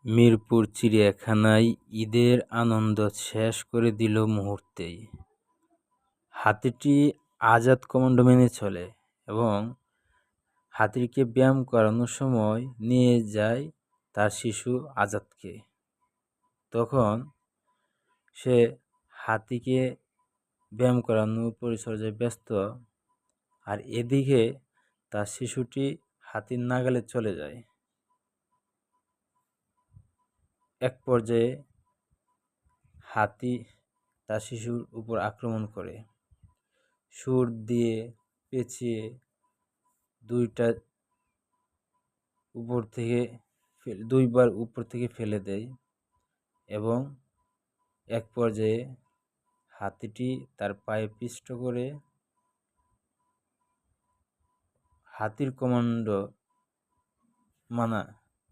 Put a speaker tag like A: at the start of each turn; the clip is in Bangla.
A: মিরপুর চিড়িয়াখানায় ঈদের আনন্দ শেষ করে দিল মুহূর্তেই। হাতিটি আজাদ কমান্ড মেনে চলে এবং হাতিকে ব্যায়াম করানোর সময় নিয়ে যায় তার শিশু আজাদকে। তখন সে হাতিকে ব্যায়াম করানোর পরিচর্যায় ব্যস্ত, আর এদিকে তার শিশুটি হাতির নাগালে চলে যায়। এক পর্যায়ে হাতি তার শিশুর উপর আক্রমণ করে, সুর দিয়ে পেঁচিয়ে দুইবার উপর থেকে ফেলে দেয় এবং এক পর্যায়ে হাতিটি তার পায়ে পিষ্ট করে হাতির কমান্ড মানা